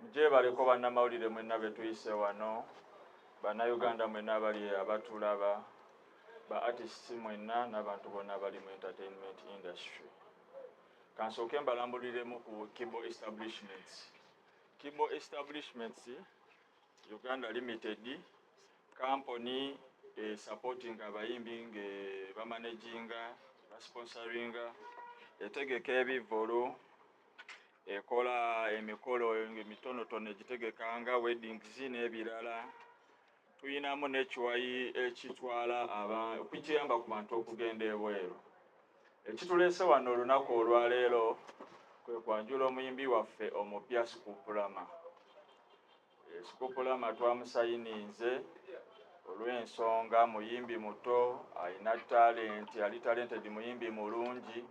Mje baliko bannamawulire mwenna betuyise wano, bannayuganda mwenna abali abatulaba, ba artists mwenna n'abantu bonna abali mu entertainment industry. Kansooke mbalambuliremu ku Kibo Establishments. Kibo Establishments Uganda Limited company supporting abayimbi nge bamanaginga, basponsoringa, etegeka ebivolo, ekola emikolo emitonotono egitegekanga weddings n'ebirala. Tuyinamu n'ekiwayi ekitwala okukiyamba ku bantu okugenda ebweru. Ekituleese wano olunaku olwaleero kwe kwanjula omuyimbi waffe omupya Scoopulama. Scoopulama twamusayininze olw'ensonga muyimbi muto, alina talent, ali talented muyimbi mulungi,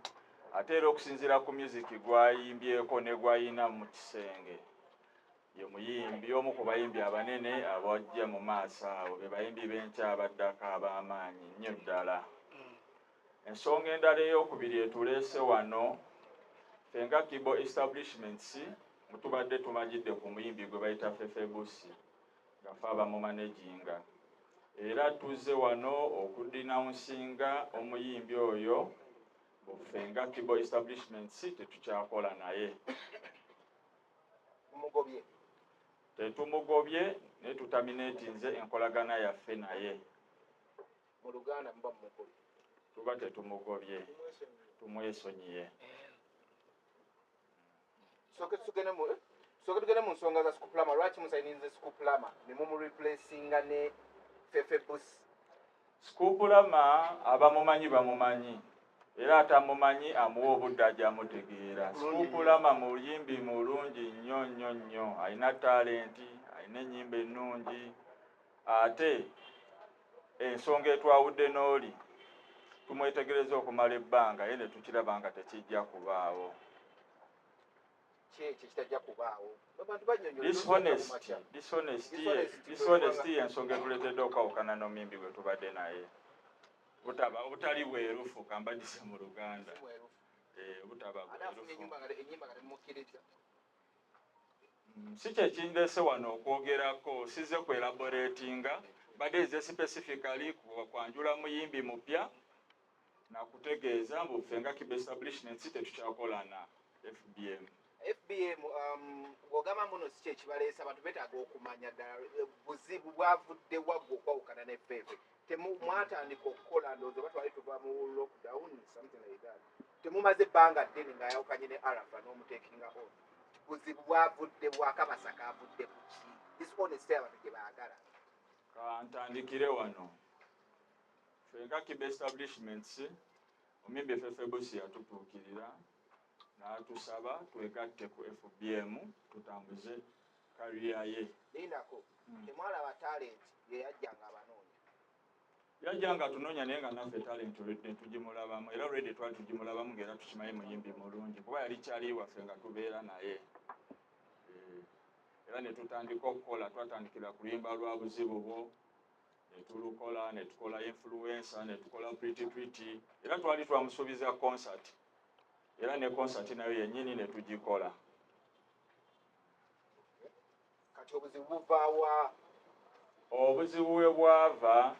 ate era okusinziira ku music gwayimbyeko ne gwayina mu kisenge. Ye muyimbi omu ku bayimbi abanene abajja mu maaso awo, be bayimbi b'enkya abaddako ab'amaanyi nnyo ddala. Ensonga endala ey'okubiri etuleese wano, ffe nga Kibo Establishments tubadde tumanyidde ku muyimbi gwe bayita Fefe Busi nga ffe abamumanaginga. Era tuzze wano okudinawunsinga omuyimbi oyo, ffe nga Kibo Establishments tetukyakola naye. Tetumugobye ne tutamineetinze enkolagana yaffe naye. Mu Luganda mba mugobye. Tuba tetumugobye, tumwesonyiye. Soke tugende mu nsonga za Scoopulama. Lwaki musayininze Scoopulama ne mumureplacinga ne Fefe Busi? Scoopulama abamumanyi bamumanyi, era atamumanyi amuwa obudde ajja amutegeera. Scoopulama muyimbi mulungi nnyo nnyo nnyo, alina talenti, alina ennyimba ennungi. Ate ensonga etwawudde n'oli tumwetegereza okumala ebbanga ye ne tukiraba nga tekijja kubaawo. Dishonesty ensonga etuleetedde okwawukana n'omuyimbi gwe tubadde naye. Obutali bwerufu kambadise mu Luganda. Obutaba bwerufu. Si kye kindeese wano okwogerako, sizze kwelaboratinga, badde nze specifically kwanjula muyimbi mupya na kutegeeza mbu ffe nga Kibo Establishments tetukyakola na FBM. FBM bw'ogamba muno si kye kibaleesa, abantu beetaaga okumanya ddala buzibu bwavudde waggwe okwawukana ne Fefe. Mwatandika okukola ndowooza oba twali tuva mu lockdown something like that. Temumaze ebbanga ddene ng'ayawukanye ne Arafa n'omuteekinga on. Buzibu bwavudde bwakabasa kaavudde ku ki? Dishonesty abantu gye baagala. Kantandikire wano. Ffe nga Kibo Establishments omuyimbi Fefe Busi yatutuukirira n'atusaba twegatte ku FBM tutambuze kariya ye. Linako, temwalaba talent ye yajjanga abanoonya. Yajjanga tunoonya naye nga naffe talent ne tugimulabamu, era olwedde twali tugimulabamu ng'era tukimanyi muyimbi mulungi kuba yali kyali waffe nga tubeera naye. Era ne tutandika okukola, twatandikira ku luyimba lwa buzibu bwo, ne tulukola, ne tukola influencer, ne tukola pretty, era twali twamusuubiza concert. Era ne concert nayo yennyini ne tugikola. Kati obuzibu buvaawa? Obuzibu we bwava,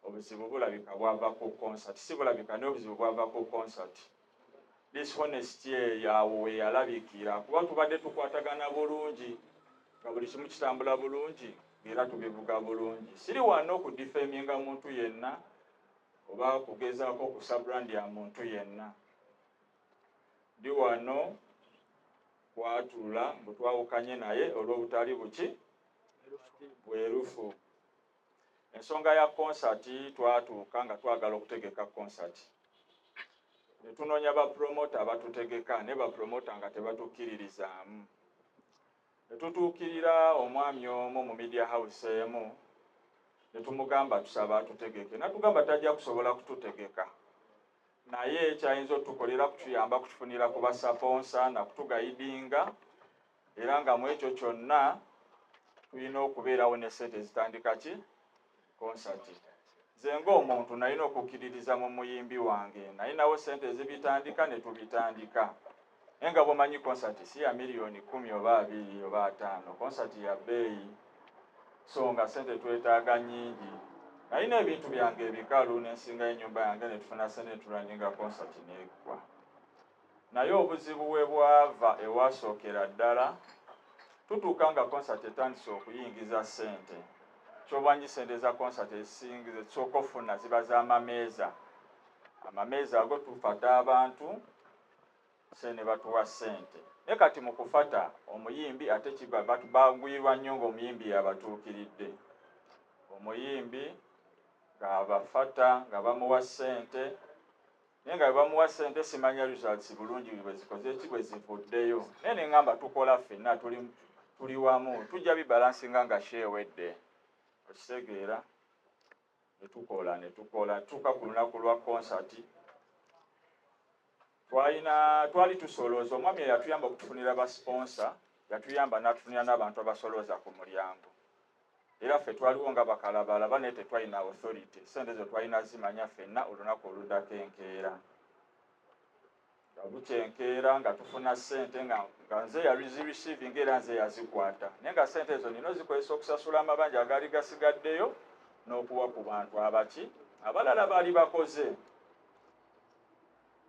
obuzibu bulabika bwava ku concert. Si bulabika n'obuzibu bwava ku concert. Dishonesty yawo we yalabikira kuba tubadde tukwatagana bulungi nga buli kimu kitambula bulungi era tubivuga bulungi. Siri wano okudifaminga muntu yenna oba kugezaako kusabrand ya muntu yenna. Ndi wano kwatula mbu twawukanye naye olw'obutali buki bwerufu. Ensonga ya concert twatuuka nga twagala okutegeka concert. Ne tunoonya bapromota abatutegeka ne bapromota nga tebatukkiririzaamu. Ne tutuukirira omwami omu mu media house emu ne tumugamba tusaba atutegeke. Natugamba tajja kusobola kututegeka. Naye kyayinza otukolera kutuyamba kutufunira ku basponsa na kutugayidinga era nga mu ekyo kyonna tulina okubeerawo ne ssente zitandika ki concert. Nze ng'omuntu nalina okukkiririza mu muyimbi wange, nalinawo ssente zibitandika ne tubitandika. Enga bwomanyi concert si ya milioni 10 oba 2 oba 5, concert ya bbeeyi, so nga sente twetaaga nnyingi. Nalina ebintu byange ebikalu n'ensinga ennyumba yange ne tufuna sente tulaninga concert n'eggwa. Naye obuzibu bwe bwava ewasookera ddala, tutuuka nga concert etandise okuyingiza sente. Ky'obwanyi sente za concert ezisingize tusooka ofuna ziba z'amameeza. Amameeza ago tufata abantu sene batuwa sente. Naye kati mu kufata omuyimbi ate kiba bangwirwa nnyo ng'omuyimbi yabatuukiridde. Omuyimbi ng'abafata nga bamuwa sente, naye nga bamuwa sente simanya results bulungi bwe zikoze ki bwe zivuddeyo. Naye ne ngamba tukola ffenna tuli wamu, tujja bibalansinga nga sheewedde. Okitegeera ne tukola tuka ku lunaku lwa concert. Twali tusolooza, omwami yatuyamba okutufunira ba sponsor, yatuyamba n'atufunira n'abantu abasolooza ku mulyango. Era ffe twaliwo nga bakalabalaba naye tetwalina authority, sente zo twalina zimanya ffenna olunaku oluddako enkeera. Nga bukyenkeera nga tufuna sente nga nze yazireceiving era nze yazikwata. Naye nga sente ezo nina ozikozesa okusasula amabanja agaali gasigaddeyo n'okuwa ku bantu abalala baali bakoze.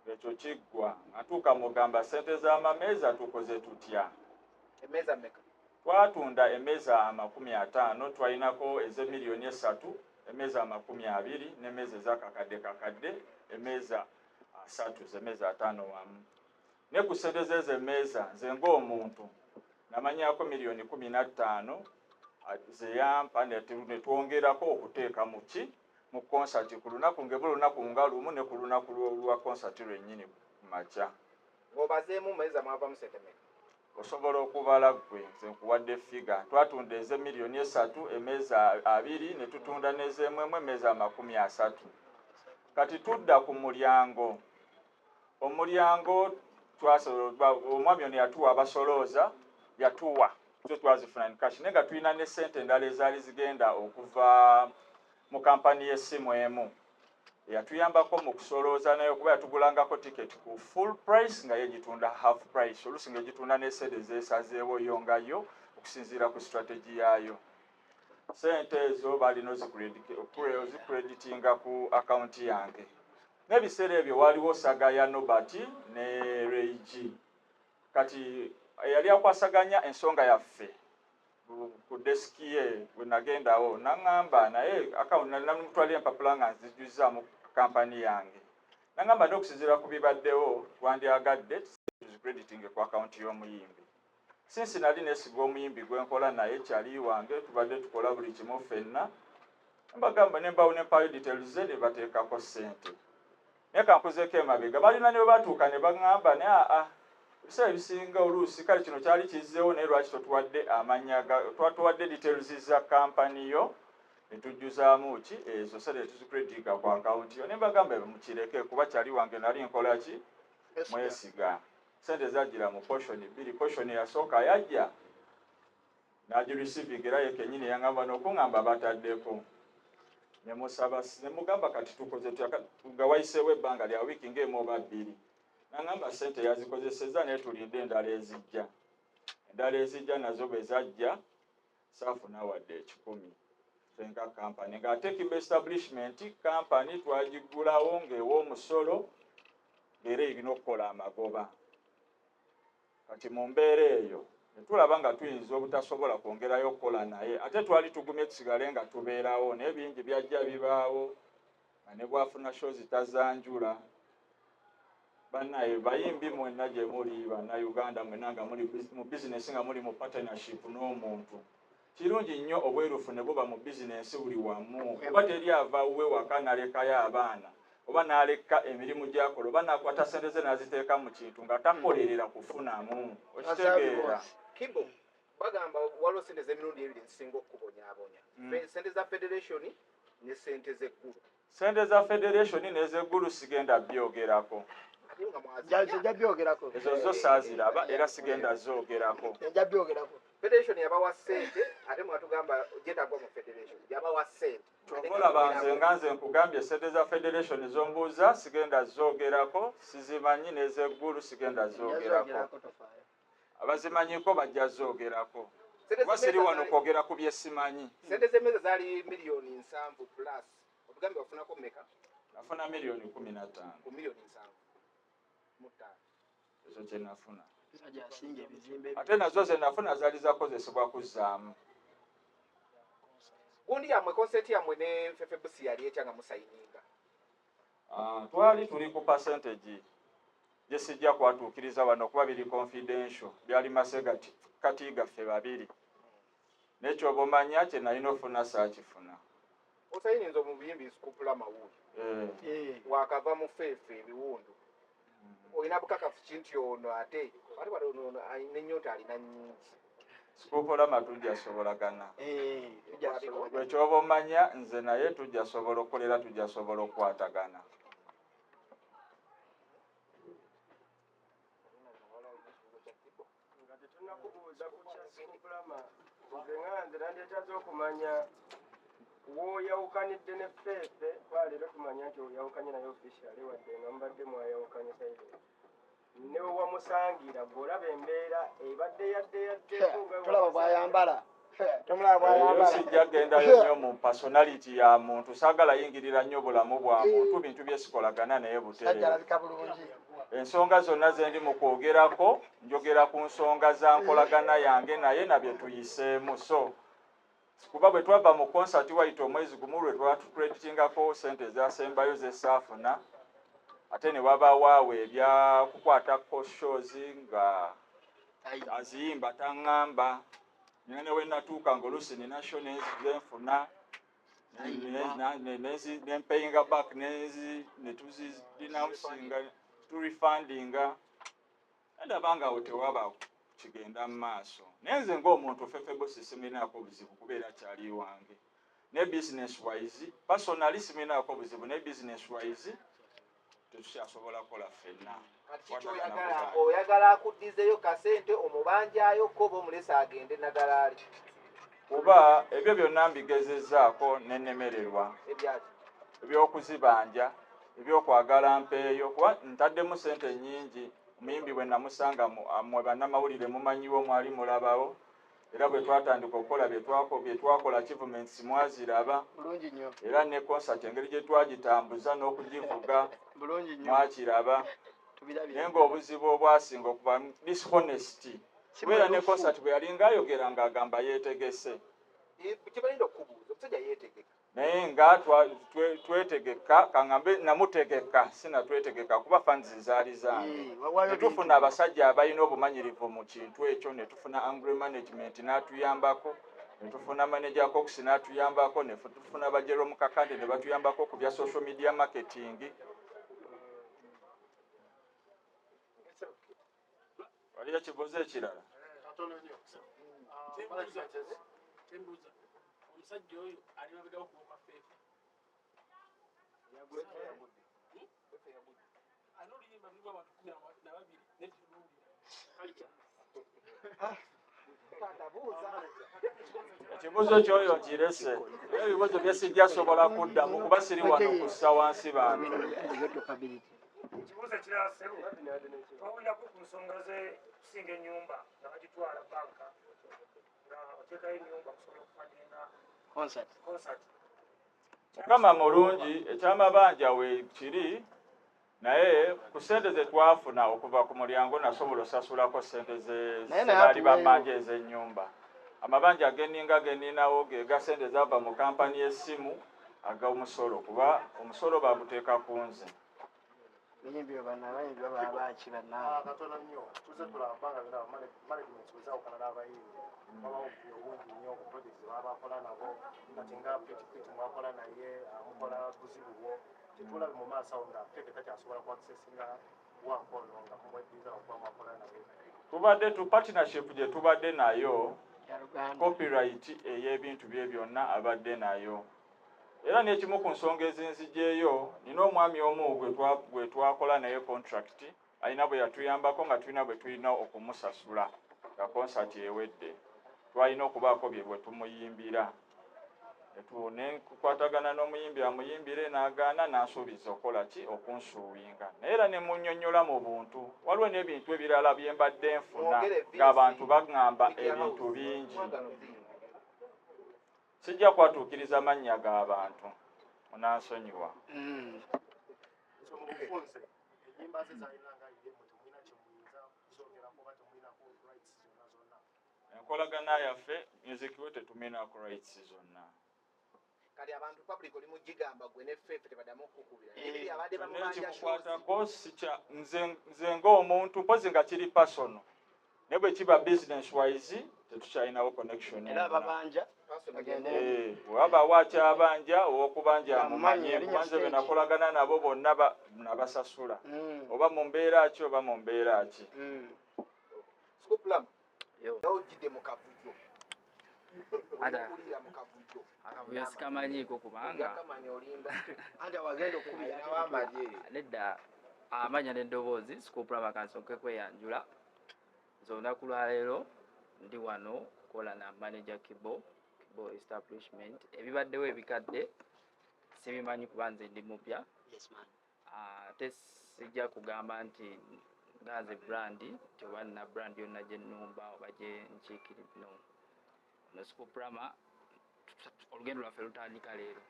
Ekyo kiggwa atuuka mugamba sente z'amameeza tukoze tutya. Emmeeza mmeka? Twatunda emmeeza 50, twalinako ez'emiliyoni 3, emmeeza 20 n'emmeeza ez'akakadde emmeeza 3 z'emmeeza 5 wamu. Ne ku sente z'ezo emmeeza nze ng'omuntu namanyako miliyoni 15 zeyampa ne twongerako okuteeka mu concert ku lunaku lunaku nga lumu ne ku lunaku lwa concert lwennyini ku makya. Ng'obazeemu mmeeza mwavamu sente mmeka? Osobola okubala gwe nze nkuwadde figa. Twatunda ez'emiliyoni 3 emmeeza 2 ne tutunda n'ez'emu emmeeza 30. Kati tudda ku mulyango. Omulyango omwami ono yatuwa abasolooza, yatuwa zo twazifuna cash, naye nga tulina ne ssente endala ezaali zigenda okuva mu kampani y'essimu emu. Yatuyambako mu kusolooza naye okuba yatugulangako ticket ku full price nga yegitunda half price. Oluusi ng'egitunda ne sente zeesazeewo yo ngayo okusinziira ku strategy yaayo. Sente ezo balina ozicreditinga ku akaunti yange. N'ebiseera ebyo waliwo saga ya Nobert ne Reigi. Kati yali akwasaganya ensonga yaffe ku deski ye bwe nagendawo n'aŋŋamba naye akawunti namutwalira empapula nga nzijjuza mu kampani yange. N'aŋŋamba n'okusinziira ku bibaddewo twandyagadde tuzicrediting ku akaunti y'omuyimbi. Sinsi nali neesiga omuyimbi gwe nkola naye kyali wange, tubadde tukola buli kimu ffenna. Mbagamba ne mbawo ne mpaayo details ze ne bateekako ssente. Naye kankuzeeko emabega balina ne batuuka ne baŋŋamba naye ebiseera ebisinga oluusi kale kino kyali kizzeewo naye lwaki totuwadde amanya twatuwadde details za kampani yo ne tujjuzaamu ki ezo sente tuzicreditinga ku akaunti yo. Ne mbagamba mukireke kuba kyali wange nali nkola ki mwesiga. Sente zajjira mu portion 2. Portion yasooka yajja n'agireceiving era ye kennyini yaŋŋamba n'okuŋŋamba bataddeko. Ne musaba ne mugamba kati tukoze nga wayiseewo ebbanga lya wiiki ng'emu oba 2. N'aŋŋamba ssente yazikozesezza naye tulinde endala ezijja. Endala ezijja nazo bwe zajja saafuna wadde 10 fenka kampani ng'ate Kiba establishment kampani twagigulawo ng'ew'omusolo ng'era erina okukola amagoba. Kati mu mbeera eyo ne tulaba nga tuyinza obutasobola kwongerayo okukola naye ate twali tugumye tusigale nga tubeerawo naye bingi byajja bibaawo nga ne bwafuna show zitazanjula. Bannaye bayimbi mwenna gye muli bannayuganda mwenna nga muli mu bizinesi nga muli mu partnership n'omuntu. Kirungi nnyo obwerufu ne buba mu bizinesi buli wamu. Kuba teri ava w'ewaka n'alekayo abaana oba n'aleka emirimu gy'akola oba n'akwata ssente ze n'aziteeka mu kintu nga takolerera kufunamu. Okitegeera. Kimbo bagamba waliwo sente z'emirundi ebiri zisinga okukubonyaabonya. Sente za federation ne sente z'eggulu. Sente za federation n'ez'eggulu sigenda byogerako. Jja byogerako. Ezo zo saaziraba era sigenda zoogerako. Jja byogerako. federation yabawa ssente ate mwatugamba gyetagwa mu federation yabawa ssente olaba nze nkugambye sente za federation ezombuuza sigenda zoogerako sizimanyi n'ezeggulu sigenda zoogerako abazimanyiko bajja zoogerako kuba siri wano kwogera ku bye simanyi. Sente z'emmeeza zaali miliyoni 7 plus otugambe wafunako mmeka? Nafuna miliyoni 15 ku miliyoni 7 ezo kye nafuna ate nazo ze nafuna zaali zakozesebwa kuzzaamu. Gundi yammwe konseti yammwe ne Fefe yali etya nga musayininga? Twali tuli ku percentage gye sijja kwatuukiriza wano kuba biri confidential byali Masega kati gaffe babiri n'ekyo obumanya kye nalina ofuna saakifuna. Osayininza omubiyimbi Scoopula Mawuli wakava mu Fefe ebiwundu olina bukakafu kinti ono ate ono alina ennyota alina nnyingi. Scoopula Matujja asobolagana ekyoba omanya nze naye tujja sobola okukolera tujja sobola okukwatagana. okumanya woyawukanidde ne Fefe leero tumanya nti oyawukanye naye officially wadde nga mubadde mwayawukanye saidi ne wamusangira ng'olaba embeera ebadde tulaba bw'ayambala sijja gendayo nnyo mu personality ya muntu saagala yingirira nnyo bulamu bwa muntu bintu byesikolagana naye butereevu. Ensonga zonna ze ndi mu kwogerako njogera ku nsonga za nkolagana yange naye nabye tuyiseemu. So kuba bwe twava mu konsati wayita omwezi gumu lwe twatukreditingako sente ezasembayo zesaafuna ate ne wabawaawo ebya kukwatako shows nga aziyimba taŋŋamba ne we natuuka ng'oluusi nina show nenfuna nempeyinga back ne tuzidenouncing turefundinga ndaba nga awo tewaba kigenda mu maaso. Naye nze ng'omuntu Fefe siminaako buzibu kubeera kyali wange ne business wise personally siminaako buzibu ne business wise tetukyasobola kukola ffenna. Oyagala akuddizeyo kasente omubanjayo ko omulesa agende Nagalaali kuba ebyo byonna mbigezezzaako n'ennemererwa ebyokuzibanja ebyokwagala mpeeyo kuba ntaddemu sente nnyingi. Omuyimbi bwe namusanga mmwe bannamawulire mumanyiwo mwali mulabawo era bwe twatandika okukola bye twakola achievements mwaziraba era ne concert engeri gye twagitambuza n'okugivuga mwakiraba naye ng'obuzibu obwasinga okuba dishonesty kubeera ne concert bwe yalinga ayogera ng'agamba yeetegese kibalinda okubuuza omusajja yeetegeka naye nga twetegeka kaŋŋambe namutegeka sinatwetegeka kuba fanzi zaali zange netufuna abasajja abalina obumanyirivu mu kintu ekyo netufuna angry management n'atuyambako netufuna manager Cox n'atuyambako netufuna bajero mu kakande ne batuyambako ku bya social media marketing. Waliyo kibuuzo ekirala? Omusajja oyo ali mabega okubuuka Fefe anoluyimba lulwa abantu 12 ekibuuzo kyoyo nkirese ebibuuzo bye sijja sobola kuddamu kuba siri wano kussa wansi bantu. Kibuuzo kirala seru twawulirako ku nsonga z'ekusinga ennyumba nga bagitwala banka nga oteekayo ennyumba kusobola okufandinga concert. Mukama mulungi ekyamabanja we kiri naye ku ssente ze twafuna okuva ku mulyango nasobola osasulako ssente zebaali bamanja ez'ennyumba. Amabanja ageninga geninawo ge ga ssente zava mu kampani y'essimu ag'omusolo kuba omusolo baguteeka ku nze. katono nnyo tuze tulaba nga bina management wezawukana n'abayimbi babawo obungi nnyo ku projects babakola nabo kati nga piti mwakola naye mukola buzibu bwo tetulabe mu maaso awo nga Fefe takyasobola ku accessinga wakono nga mumweddiza okuba mwakola nabo. Tubadde tu partnership gye tubadde nayo copyright ey'ebintu bye byonna abadde nayo era n'ekimu ku nsonga ezinzijeeyo nina omwami omu gwe twakola naye contract alina bwe yatuyambako nga tulina bwe tulina okumusasula nga concert ewedde twalina okubaako bye bwe tumuyimbira. Ne kukwatagana n'omuyimbi amuyimbire n'agaana n'asuubiza okukola ki okunsuuwinga. Naye era ne munnyonnyola mu buntu. Waliwo n'ebintu ebirala bye mbadde nfuna ng'abantu baŋŋamba ebintu bingi. Sijja kwatuukiriza mannya g'abantu. Munansonyiwa. So mu bufunze ennyimba ze zaalina nga ye temulina kye muyinza kuzongerako oba temulinako rights zonna. Enkolagana yaffe music we tetuminaako rights zonna. Kali abantu public oli mugigamba gwe ne ffefe tebaddamu okukubira. Ebiri abadde bamubanja Nekimukwatako nze ng'omuntu mpozi nga kiri personal. Ne bwe kiba business wise tetukyalinawo connection. Era ababanja waba wakyabanja ow'okubanja amumanyi kubanze be nakolagana nabo bonna nabasasula. Oba mu mbeera ki oba mu mbeera ki. Scooplam. Ojjidde mu kavuyo. Ada akavuyo sikamanyiiko kubanga andi awagenda okubira n'awamaje nedda amanya n'eddoboozi Scooplam akansoke kweyanjula. Nze olunaku lwaleero ndi wano kukola na manager Kibo establishment. Ebibaddewo ebikadde sibimanyi kuba nze ndi mupya. Ate sijja kugamba nti nganze brandi nti oba nina brandi yonna gye nnumba oba gye nkiikiridde. No Scooplam olugendo lwaffe lutandika leero.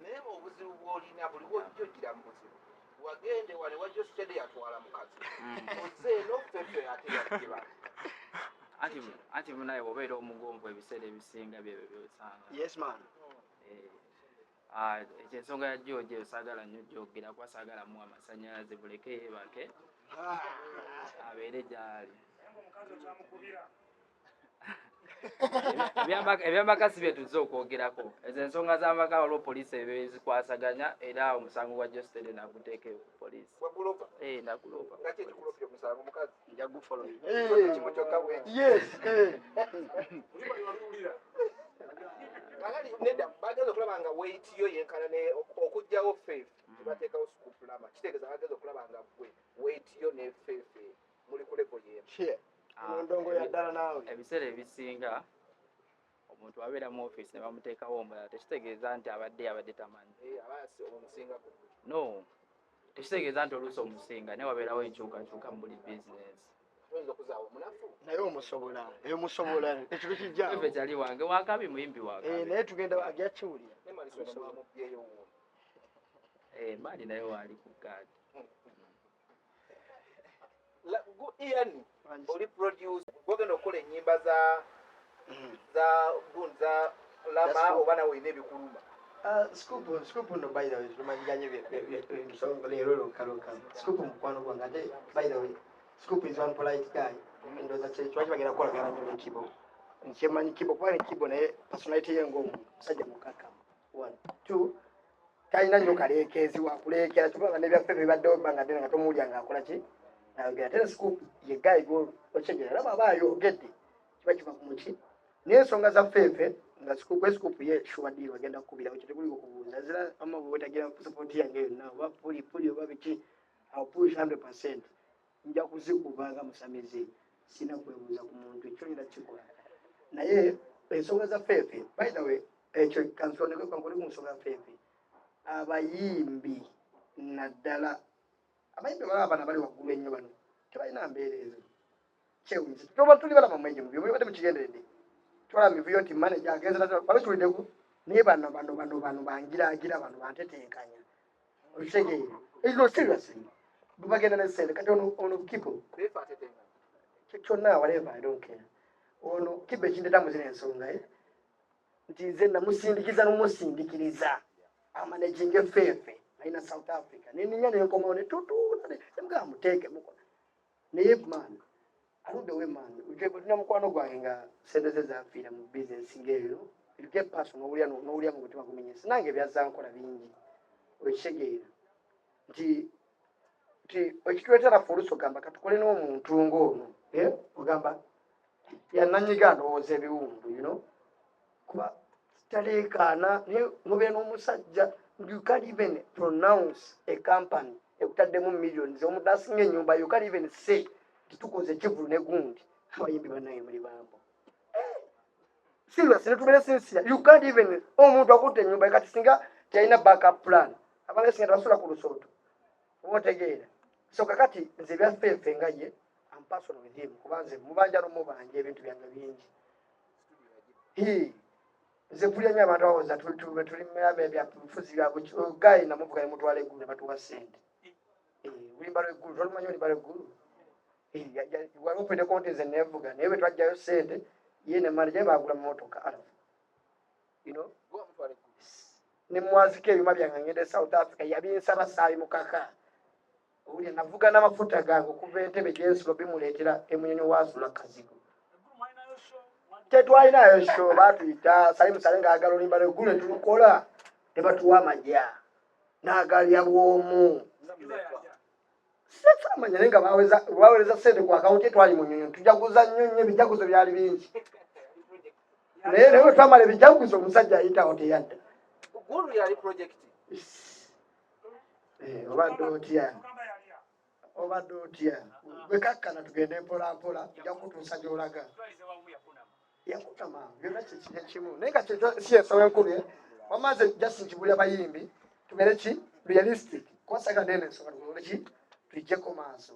naye obuzibu bw'olina buli wojjogira mu buzibu wagende wane wajjo sitede yatwala mukazi oze n'offefe ate yakiba Anti munaye bw'obeera omugomvu ebiseera ebisinga byebyo byosanga. Yes man. Ekyo ensonga ya George osaagala nnyo gyogera kuba saagalamu amasannyalaze buleke yeebake abeere gy'ali. Ebyamaka si bye tuzze okwogerako. Ezo ensonga z'amaka waliwo poliisi ezikwasaganya era omusango gwa Jostede naguteeke ku poliisi. wagulopa Nagulopa. nga kyekikulopye omusango mukazi Nja gufollow. kimu kyokka bwe Yes. Kakati nedda bageza okulaba nga weight yo yenkana ne okugjawo ffefe tebateekawo Scooplam kitegeeza bageza okulaba nga gwe weight yo ne ffefe muli ku level y'emu. Ndongo ya ddala naawe. Ebiseera ebisinga omuntu abeera mu office ne bamuteekawo omulala tekitegeeza nti abadde tamanyi. Abaasi omusinga ku No, tekitegeeza nti oluusi omusinga naye wabeerawo enkyukakyuka mu buli bizinesi. oyinza okuzaawo omunafu Naye omusobola. Emusobola. Ekiro kijja. Ffefe kyali wange wakabi muyimbi wakabi. Naye tugenda agya kiwulira. ne maliso bamubyeyo wuuno. Maali naye waali ku gaadi. Ian oli produce gwogenda okukola ennyimba za lama oba nawe olina ebikuluma. Scoop no by the way tumanyiganye ebisonga leero lokaloka. Scoop mukwano gwange ate by the way Scoop is one polite guy. Ndoza kyaki bagenda kukolagana nnyo Kibo. Nkyemanyi Kibo kuba ne Kibo naye personality ye ng'omusajja mukaka. 1 2 talina nnyo kaleekeezi wakuleekera kyokka n'ebyaffe bibaddewo ebbanga ddene nga tomuwulya ng'akola ki nayogera ate Scoop ye guy gwokyegera laba aba ayogedde kiba kiva ku muki n'ensonga za ffeefe nga Scoop ye sure deal bagenda kukubirawo kyo tekuli okubuuza zira ama bwe wetagira support yange yonna oba puli oba biki I'll push 100%. Nja kuzikubanga musamizi sina kwebuuza ku muntu ekyo nina kikola naye ensonga za ffeefe by the way ekyo kansoneko kankole ku nsonga za ffeefe abayimbi naddala abayimbi balaba bali waggulu ennyo bano tebalina mbeera ezo kyewunyiza toba tuli balaba mwenje mu byobadde mukigenderedde twala mivuyo nti manager agenza balituliddeko naye bano bangira bano bantetenkanya okitegeere ekyo seriously bagenda ne ssente kati ono Kibo kyonna whatever I don't care ono Kibo ekindetamu zina ensonga nti nze namusindikiza n'omusindikiriza amanaginga ffeefe alina South Africa neninya nenkomawo netutuula nemugaa muteeke mukola naye man aludde we man tulina mukwano gwange nga sente ze zafiira mu bizinesi ng'eyo irike paso n'owulya mu mutima gumenyesa nange byazza nkola bingi okitegeera nti ekituleetera fulusi ogamba katukole n'omuntu ng'ono ogamba yananyiga ndowooza ebiwundu kuba taleekaana naye nobeera n'omusajja you can't even pronounce a company ekutaddemu millions omuntu asinga ennyumba you can't even say titukoze ekivulu ne gundi abayimbi bannaye muli bambo Seriously, netubere sincere. You can't even omuntu akutte ennyumba kati singa talina backup plan. Abanga singa basula ku lusooto. Otegeera. So kakati nze byaffe nga ye I'm personal with him kubanze mubanja no mubanje ebintu byange bingi. Nze mpulira nnyo abantu abawoza tuli mmerabe bya bufuzi bya gayi namuvuga ne mutwala eggulu ne batuwa ssente. Ulimbalo eggulu tolumanyi ulimbalo eggulu. Wali opende konti nze nevuga naye bwe twajjayo ssente ye ne manager baagula mmotoka alafu. You know? Ne mwazika ebyuma byange ngende South Africa yabinsaba saabi mukaka. Uli navuga n'amafuta gange okuva Entebbe gyensulo bimuleetera emunyonyi waasula kazigo. Tetwalinayo show batuyita Salimu Salenga agala olimba eggulu ne tulukola ne batuwa amajja n'agalya bwomu. Sasa amanya nenga baweereza ssente ku akawunti twali munyonyi tujaguza nnyo ebijaguzo byali bingi. Naye bwe twamala ebijaguzo omusajja ayitawo teyadda. Gulu yali project. Obadde otya bwe kakkana tugende mpola mpola tujja kutuusa gy'olaga. Yakutama byonna kye kimu naye nga si ensonga enkulu wamaze just nkibulya bayimbi tubere ki realistic kwasaga nene ensonga tugole ki tujjeko maaso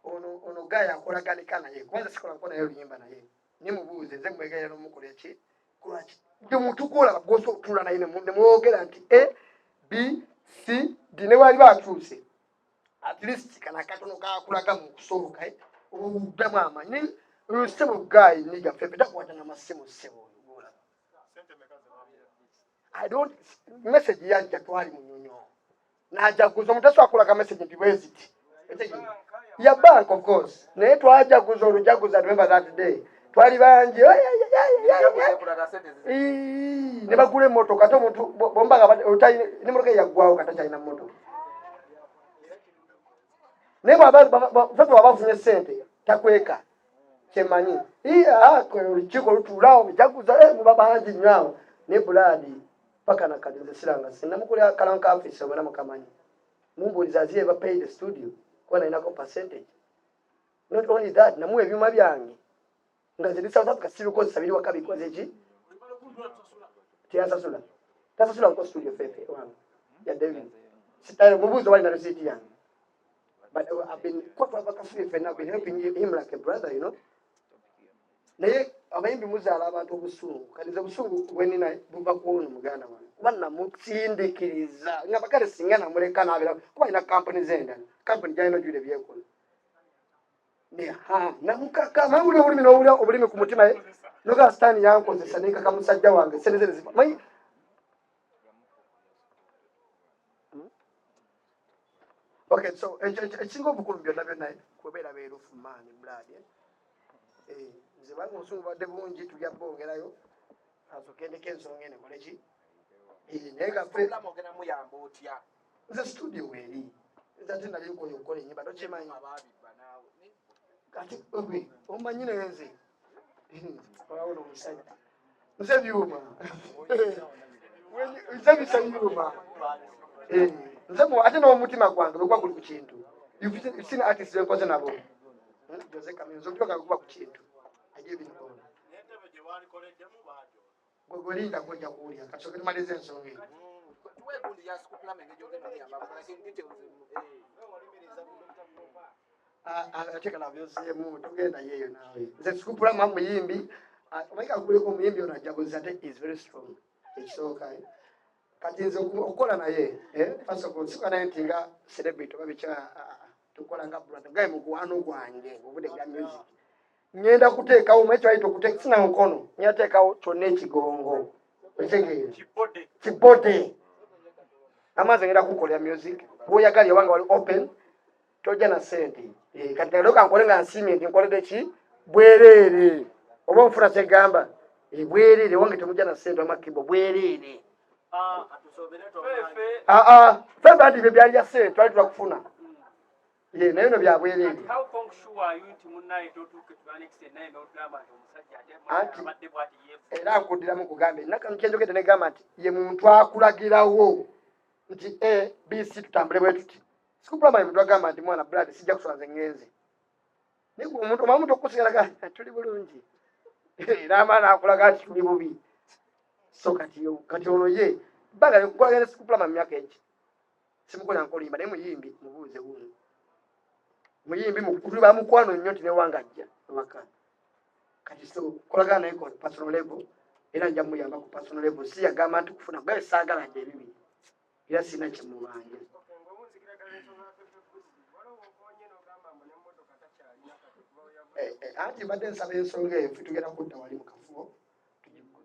ono gaya akolaganika naye kwanza sikola nkona naye oluyimba naye nimubuuze nze mwegayira n'omukola eki kulaki nti omuntu gwolaba gwosa otuula naye ne mwogera nti A B C D ne wali batuuse at least kana katono kakulaga mu kusoboka obuddamu amanyi Sebo guy nigga pepe takwata na masemo sebo gola. I don't message yanja twali munyonyo. Na aja kuzo mutaso akulaga message ndi weziti. Ya bank of course. Ne twaja kuzo rujaguza remember that day. Twali banje. Ne bagule moto kato muntu bomba ga utayi ne motoka yagwawo kata china moto. Ne baba bafunye sente takweka. Chemanyi chiko lutulao bijaguza mubaba hanji nyawo ne buladi paka na kadinze silanga sina mukuli kalanka office bana mukamanyi mumbuliza ziye ba pay the studio kwana inako percentage. Not only that na muwe byuma byange ngazidi South Africa silu ko sabiri wakabi ko zeji tiasa sula ko studio fefe wangu ya David sitale mubuzo wali na receipt yangu. But I've been quite fefe now been helping him like a brother, you know. Naye abayimbi muzaala abantu obusungu kaliza busungu bwenina buva kuwono muganda wange banna mutindikiriza nga bakale singa namuleka nabira kuba ina company zenda company jaino jule byekola ne namukaka mawuli obulimi ku mutima noga stand yankozesa nika kamusajja wange senezere zifa mai okay so ekingo obukulu byonna kubeera beerufu maani blood Zibangu musungu badde bungi tujja bongerayo asokendeko ensonga ene koleki nega fe ogenda muyamba otya nze studio weri nze ate nali nkoyo okukola ennyimba tokimanyi kati omanyi nenze olawona omusajja nze byuma nze bisa byuma nze ate n'omutima gwange bwe gwaguli ku kintu you've seen artists benkoze nabo Jose Kamenzo okutoka kuba ku kintu Gogolinda kujja kuulya kasoke tumalize ensonga eyo. Tuwegundi ya sikupula mengejo gena muyamba lakini details ateka na byosemu tugenda yeyo nawe. Nze sikupula mamu yimbi omaika kuleko muyimbi ona jagoza ate is very strong. Ekisooka kati nze okukola naye first of all sikana ntinga celebrity babicha tukola nga brother gaye mukwano gwange obude ga music. Nyenda kuteekawo mwecho ayito kuteeka sina nkono nyateekawo kyonna ekigongo ekyegeere kibote amaze ngenda kukolera music bw'oyagala yawanga wali open tojja na sente kati naloka nkole nga nsiimenti nkolere ki bwereere oba nfuna kyegamba bwereere wange temujja na sente amakibo bwereere fefe adi bye byali ya sente twali twakufuna naye no byabwereere era nkudiramu kugambe nakankenjogedde negamba nti ye muntu akulagirawo nti ABC tutambule bwe tuti sikupulama ye muntu agamba nti mwana brad sijja kusonza ngenze naye omuntu omuntu okusigalaga tuli bulungi n'amaana akulaga ati tuli bubi. So kati ono ye baga kwagala sikuplama mu myaka egi simukola nkolimba naye muyimbi mubuuze wuno muyimbi mukutuli bamukwano nnyo ti newangajja awaka kati so kolagana naye ku personal level era nja muyamba ku personal level si yagamba nti kufuna gaye saagala nje ebibi era sina kyemubanja anti mbadde nsaba ensonga eyo ffe tugenda kudda wali mu kafubo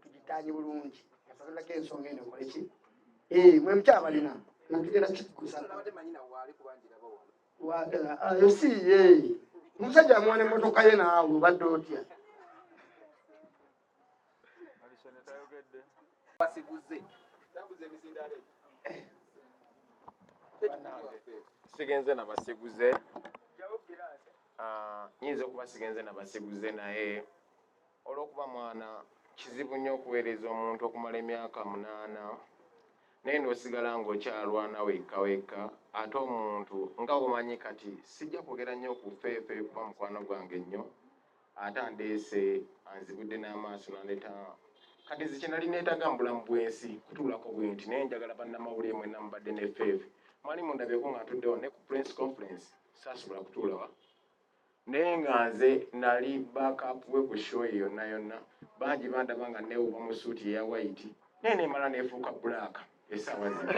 tugitaanye bulungi yasalako ensonga eno ekole ki mwe mukyabalina tugenda kikukusayo si ye omusajja amwana emmotoka ye naawe obadde otya sigenze nabasiguze nyinza okuba sigenze nabasiguze naye olw'okuba mwana kizibu nnyo okuweereza omuntu okumala emyaka 8 naye n'osigala ng'okyalwana wekka ate omuntu nga omanyi kati sijja kwogera nnyo ku ffeefe kuba mukwano gwange nnyo ate andeese anzibudde n'amaaso naleeta kati nze nali neetaaga mu bulamu bw'ensi kutuulako bwe nti naye njagala bannamawulire mwenna mubadde n'effeefe mwali mundabyeko nga ntuddewo ne ku press conference saasobola kutuulawa naye nga nze nali bakapuwe ku show yonna yonna bangi bandaba nga neewuba mu suuti eya white naye nemala neefuuka black esaawa zino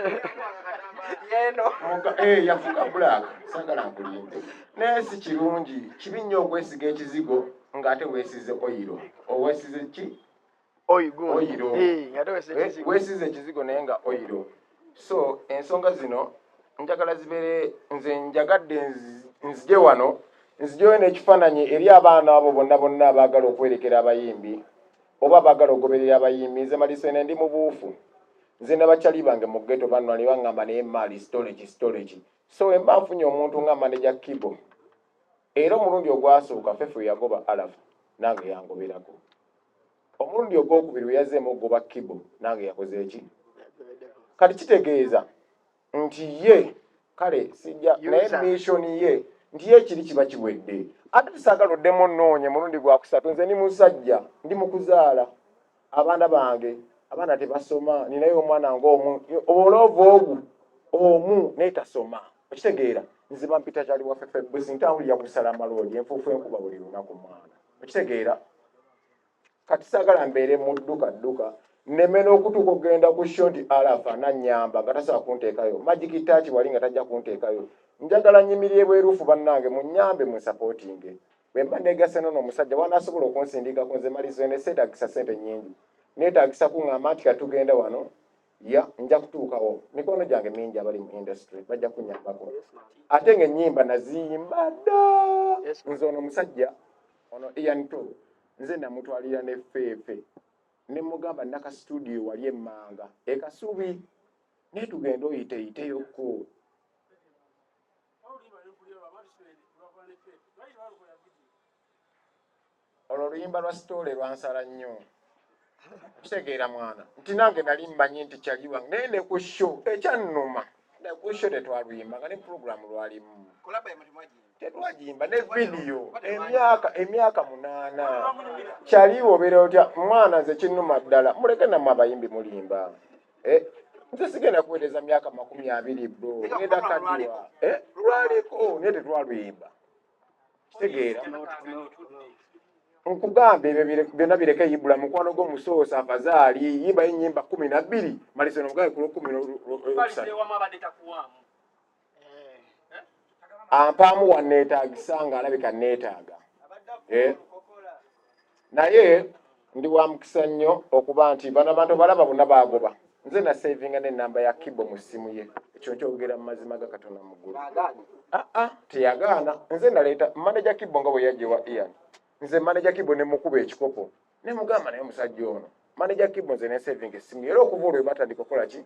yafuuka black saagala nkulimbe naye si kirungi kibi nnyo okwesiga ekizigo ng'ate weesize oyiro oweesize ki oyiro weesize ekizigo naye nga oyiro so ensonga zino njagala zibeere nze njagadde nzije wano nzijeyo n'ekifaananyi eri abaana abo bonna abaagala okwerekera abayimbi oba abaagala okugoberera abayimbi nze malisene ndi mu buufu nze n'abakyali bange mu ghetto bano ali baŋŋamba naye maali storage so emba nfunye omuntu nga manager Kibo era omulundi ogwasooka fefe yagoba alafu nange yangoberako omulundi ogwokubiri we yazzeemu okugoba Kibo nange yakoze eki kati kitegeeza nti ye kale sijja naye mission ye nti ye kiri kiba kiwedde ate tusaagala oddemu onnoonye mulundi gwakusatu nze ndi musajja ndi mu kuzaala abaana bange abaana tebasoma ninayo omwana ng'omu oloovu omu naye tasoma okitegeera nze bampita kyali waffe busi ntambulira kusala amaloli enfuufu enkuba buli lunaku mwana okitegeera kati saagala mbeere mu dduka nneme n'okutuuka okugenda ku sho nti alafa nannyamba nga tasobola kunteekayo magikitaaki wali nga tajja kunteekayo njagala nyimirire bweruufu bannange munnyambe munsapootinge bwe mba neegase nono omusajja wanaasobola okunsindikako nze malisene seetaagisa sente nnyingi neetaagisa kuŋŋamba nti katugenda wano nja kutuukawo mikono gyange mingi abali mu industry bajja kunnyambako ate ng'ennyimba naziyimba dda nze ono omusajja ono Ian Pro nze namutwalira n'effeefe ne mugamba naka studio wali emmanga ekasubi naye tugenda oyiteyiteyoko olwo oluyimba lwa sitole lwansala nnyo kitegeera mwana nti nange nali mmanyi nti kyali wange naye ne ku show ekyannuma ne ku show tetwaluyimba nga ne puroguramu lwalimu tetwagimba ne vidiyo emyaka 8 kyaliwo obeera otya mwana nze kinnuma ddala muleke nammwe abayimbi mulimba nze sigenda kuweereza myaka 20 bro ngenda kaddiwa lwaliko naye tetwaluyimba kitegeera nkugamba ebyo byonna bireke yibula mukwano gw'omusoosa afazaali yimba ennyimba 12 malise nomugabe ku 13 ampaamu wanneetaagisa ng'alabika neetaaga naye ndi wa mukisa nnyo okuba nti bano abantu balaba bonna baagoba nze nasevinga n'ennamba ya Kibo mu ssimu ye ekyo kyogera mu mazima ga Katonda mu ggulu teyagaana nze naleeta manager Kibo nga bwe yajjewa Ian nze manager Kibo ne mukuba ekikopo ne mugamba naye omusajja ono manager Kibo nze ne saving essimu era okuva olwo batandika okukola ki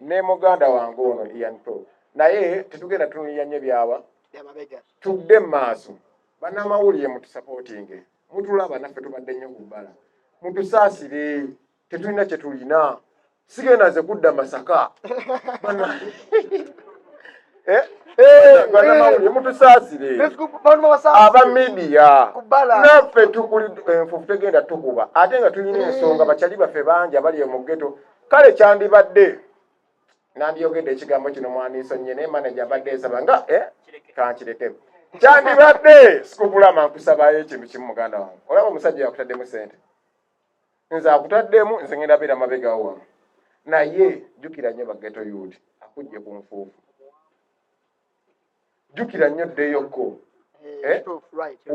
ne muganda wange ono Ian Pro naye tetugenda tunulira nnyo byawa tudde mu maaso bannamawulire mutusapootinge mutulaba naffe tubadde nnyo ku bbala mutusaasire tetulina kye tulina sigenda nze kudda Masaka Mawulire mutusaasire aba media naffe tukuli enfufu tegenda tukuba ate nga tulina ensonga bakyali baffe bangi abali mu ghetto kale kyandibadde nandyogedde ekigambo kino mwandisonye naye manager abadde nsaba nga kankirekemu kyandibadde sikubulama nkusabayo ekintu kimu muganda wange olaba omusajja yakutaddemu sente nze akutaddemu nze ngenda beera mabegawo wano naye jjukira nnyo baghetto youth akujje ku nfuufu jjukira nnyo ddeyokko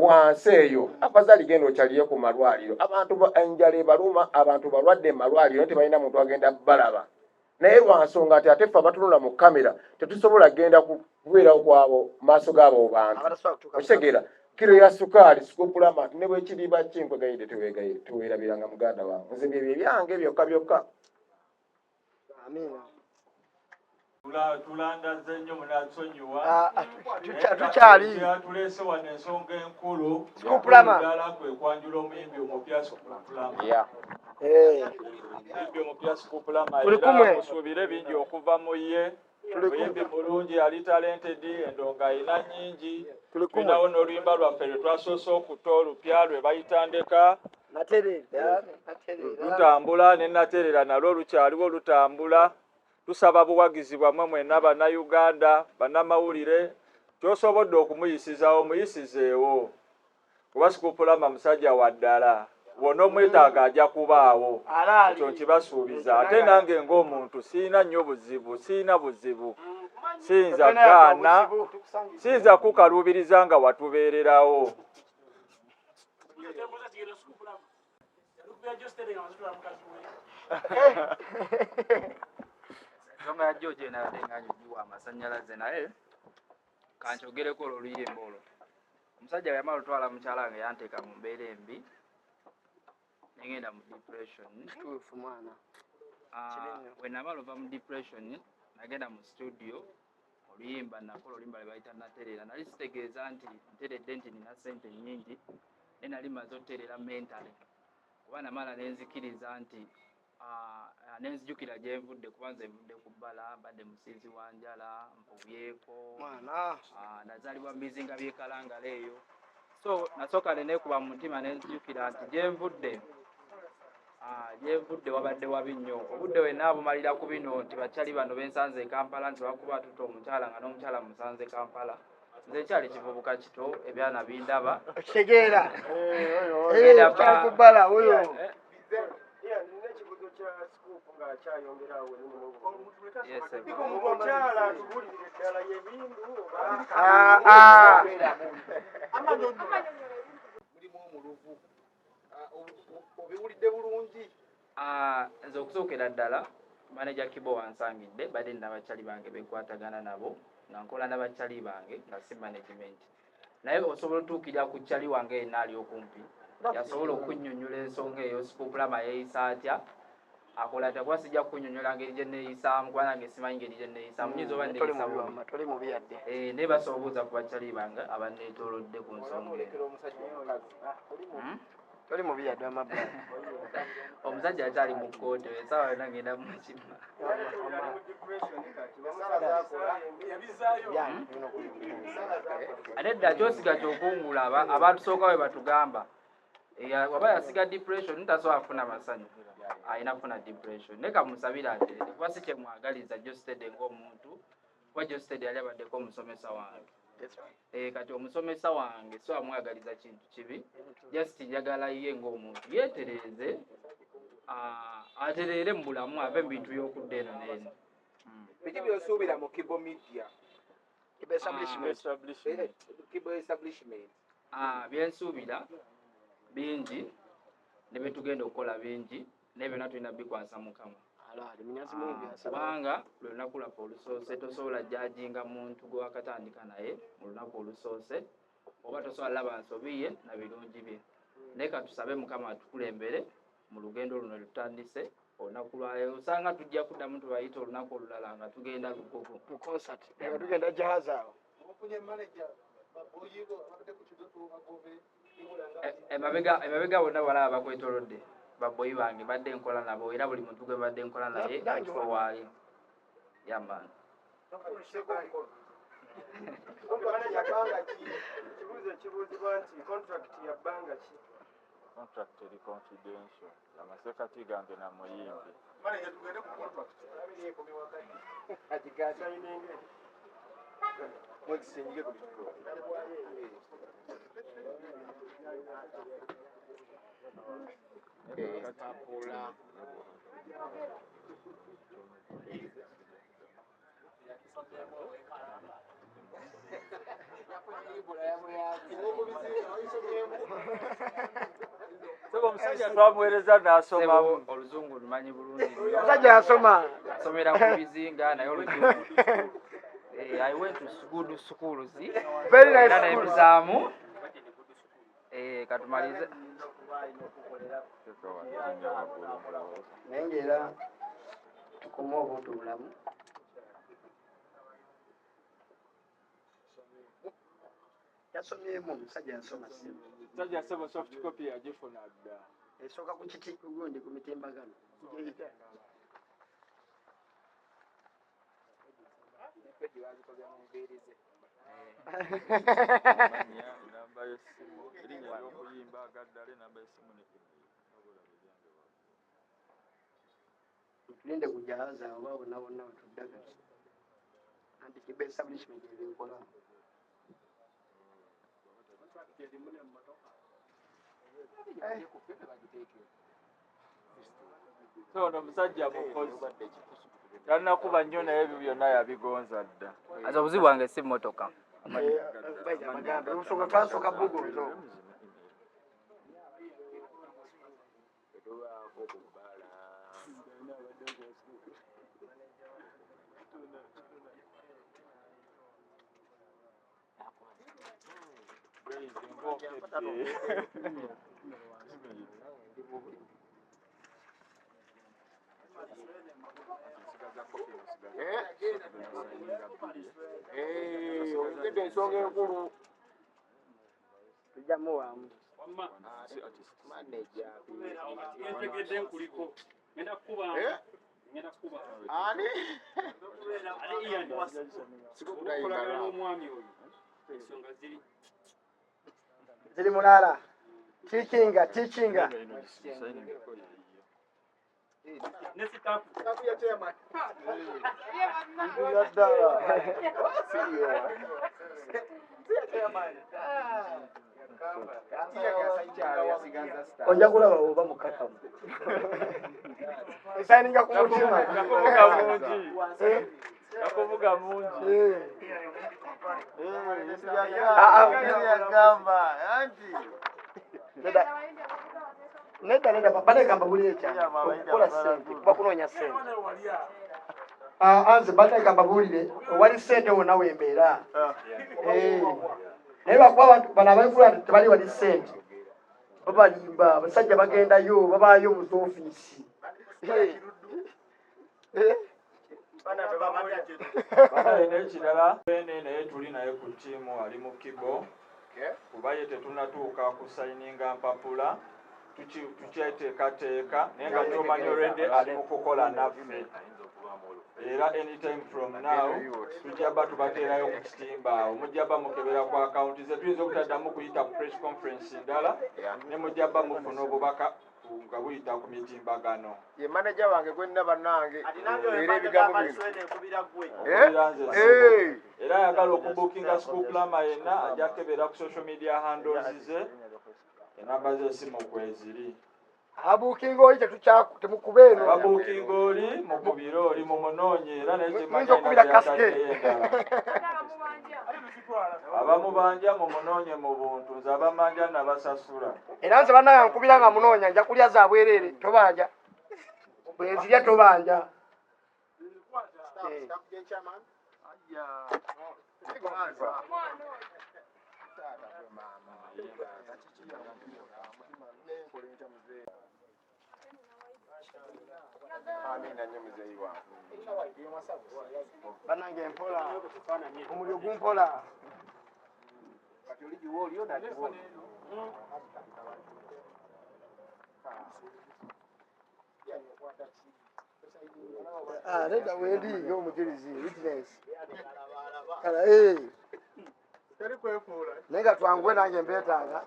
wansi eyo abazaali genda okyaliyo ku malwaliro abantu enjala ebaluma abantu balwadde mu malwaliro tebalina muntu agenda balaba naye lwansonga nti ate ffe abatunula mu kamera tetusobola genda kubeerawo kwabo maaso gaabo bantu okitegeera kiro ya sukaali sikupulama ne bwekiriba kinkwegayidde teweerabiranga muganda wange nze byebyo ebyange byokka byokka tulandaze nnyo munasonyiwa tukyali tuleese wano ensonga enkulu ddala kwe kwanjula omuyimbi omupya Sikupulama omuyimbi omupya Sikupulama era musuubire bingi okuva mu ye muyimbi mulungi ali talented endonga ayina nnyingi tulinawo n'oluyimba lwaffe lwe twasoose okuta olupya lwe bayita Ndeka lutambula ne Naterera nalwo lukyaliwo lutambula tusaba buwagizi bwamwe mwenna bannayuganda bannamawulire kyosobodde okumuyisizawo muyisizeewo kuba Sikupulama musajja wa ddala wonna omwetaaga ajja kubaawo ekyo nkibasuubiza ate nange ng'omuntu siina nnyo buzibu siina buzibu siyinza gaana siyinza kukaluubiriza nga watubeererawo ensonga ya George enabadde nga nyugiwa amasannyalaze naye kankyogereko olwo oluyimba olwo omusajja yamala olutwala mukyala wange yanteeka mu mbeera embi negenda mu depression we namala ova mu depression nagenda mu studio oluyimba nakola oluyimba lwe bayita Naterera nali sitegeeza nti nteredde nti nina ssente nnyingi naye nali maze oterera mentale kuba namala nenzikiriza nti nenzijukira gye nvudde kuba nze nvudde ku bbala mbadde musiizi wa njala mpubyeko nazaalibwa mbizinga byekalangala eyo so nasooka neneekuba mu mutima nenzijukira nti gye nvudde wabadde wabi nnyo obudde wenna abumalira ku bino nti bakyali bano bensanze e Kampala nti bakuba tuta omukyala nga n'omukyala musanze Kampala nze kyali kivubuka kito ebyana bindaba okitegeera kyakubbala oyo obiwulidde bulungi nze okusookera ddala manager Kibo wansangidde badde nina bakyali bange bekwatagana nabo nga nkola n'abakyali bange nga si management naye osobola otuukirira ku kyali wange yenna ali okumpi yasobola okunnyonnyola ensonga eyo Sikupulama yeeyisa atya akola atya kuba sijja kukunnyonnyola ngeri gye neeyisaamu kuba nange simanyi ngeri gye neeyisaamu nyinza oba neeyisa naye basobola obuuza ku bakyali bange abanneetoolodde ku nsonga eyo toli mubi yadde amabbala omusajja akyali mu kkooti esaawa yonna ngenda mukima ate dda kyosiga kyokungula abatusooka we batugamba waba yasiga depression ntasobola kufuna masanyu ayina kufuna depression naye kamusabira aterere kuba si kyemwagaliza Jostede ng'omuntu kuba Jostede yali abaddeko omusomesa wange kati omusomesa wange so amwagaliza kintu kibi just njagala ye ng'omuntu yeetereze aterere mu bulamu ave mu bintu by'okudda eno n'eno biki by'osuubira mu Kibo Media Kibo establishment byensuubira bingi ne betugenda okukola bingi naye byonna tulina bikwasa Mukama kubanga lwe lunaku lwaffe olusoose tosobola jajinga muntu gwe wakatandika naye mu lunaku olusoose oba tosobola laba nsobi ye na birungi bye naye katusabe Mukama atukulembere mu lugendo luno lutandise olunaku lwaleero osanga tujja kuddamu tubayita olunaku olulala nga tugenda Lugogo mu concert nga tugenda jahazi awo emabega bonna balaba bakwetolodde baboyi bange badde nkola nabo era buli muntu gwe badde nkola naye ekifo waali yamani Contract ya bbanga ki? Kibuuzo kibuuzibwa nti contract ya bbanga ki? Contract eri confidential. Amasekati gange na muyimbi. Manager tugende ku contract. Akigasa ininge. Mwekisinjike ku bitu. Papula. Sebo omusajja twamuweereza n'asoma oluzungu lumanyi bulungi. Omusajja yasoma. Asomera ku bizinga naye oluzungu. I went to good schools. Very nice Era school. n'ebizaamu. Katumalize. Naye ng'era tukuma obuntu bulamu. Yasomyemu omusajja yasoma ssebo. Omusajja sebo soft copy yagifuna dda. Esooka ku kiti gundi ku mitimbagano. Namba y'essimu erinnya ly'okuyimba agaddala enamba y'essimu ne tulinde kujaza oba bonna bonna batuddaga anti kiba establishment ebinkola so ono musajja mukozi talinakuba nnyo naye ebyo byonna yabigonza dda. Aza obuzibu bwange si mmotoka. amagambo obusoka twasooka bugonzo ogedde ensonga enkulu tujjamu wamu maneja Entegedde nkuliko. Ngenda kukuba. Ngenda kukuba. ani Ali Ian. Sikulagala n'omwami oyo. Ensonga ziri mulala tikinga ne sitafu. Ya chairman. ojja kulaba oba mukakamu esayininga ku mutima yakuvuga mungi yagamba anti nedda papa negamba buli ekyama okukola ssente kuba kunoonya ssente anze banegamba buwulire owali ssente wonna wembeera naye bakuba abantu bano abaifula tebali wali ssente babalimba abasajja bagendayo babaayo mu zoofiisi n'ekirala naye tuli naye ku ttiimu ali mu kibo kuba ye tetunatuuka kusayininga mpapula tukyeteekateeka naye nga kyomanyi olwedde ali mu kukola naffe era anytime from now tujjaba tubateerayo ku kitimba awo mujjaba mukebera ku akawunti ze tuyinza obutaddamu kuyita ku press conference ndala ne mujjaba mufuna obubaka nga buyita ku mitimbagano ye manaja wange gwenna bannange era ebigambo era ayagala okubukinga sikukulama yenna ajja kebera ku social media handles ze enamba z'essimu kweziri abuukinga oli temukuba eno babuukinga oli mukubira oli mumunoonye era muyinza okubira kasike abamubanja mumunoonye mu buntu nze abamanja nabasasula era nze bannanga nkubira nga munoonya nja kulya za bwereere tobanja bwenzirya tobanja amina nnyo muzeeyi wange bannange mpola omuliro gumpola nedda wendi ng'omujulizi witness kala nenga twangwe nange mbetanga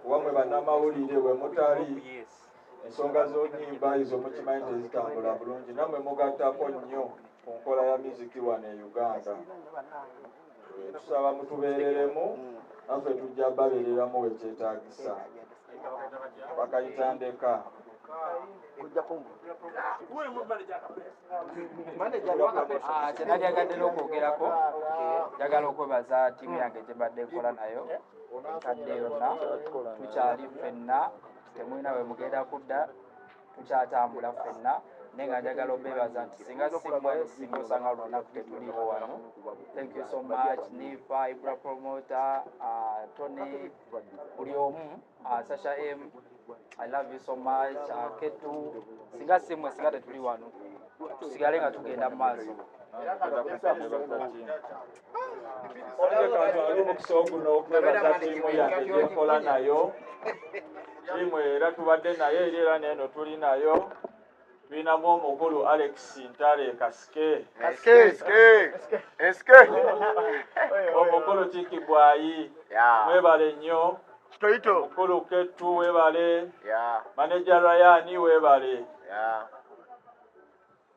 wamwe bannamawulire bwe mutali ensonga z'onyimba ezo mukimanyi tezitambula bulungi nammwe mugattako nnyo ku nkola ya miziki wano e Uganda. Tusaba mutubeereremu naffe tujja babeereramu wekyetaagisa bakayitandeka kyenalyagadde n'okwogerako njagala okwebaza ttiimu yange gye mbadde nkola nayo enkadde yonna tukyali ffenna temulina we mugenda kudda tukyatambula ffenna naye nga njagala obeebaza nti singa simmwe singa osanga olunaku tetuliiwo wano. Thank you so much Nifa, Ibra Promoter, Tony, buli omu, Sasha M, I love you so much, Ketu, singa simmwe singa tetuli wano tusigale nga tugenda mu maaso. omukisa oguno okwebaza ttiimu yange gyekola nayo ttiimu era tubadde nayo era neeno tuli nayo. Tulinamu omukulu Alex Ntale Kasike omukulu Kikibwayi webale nnyo omukulu Ketu webale manager Ryan webale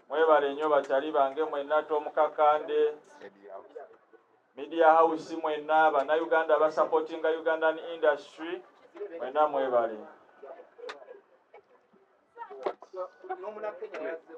mwebale nnyo bakyali bange mwenna Tom Kakande Media House mwenna bannayuganda basupportinga Ugandan industry mwenna mwebale. n'omunakenya yazze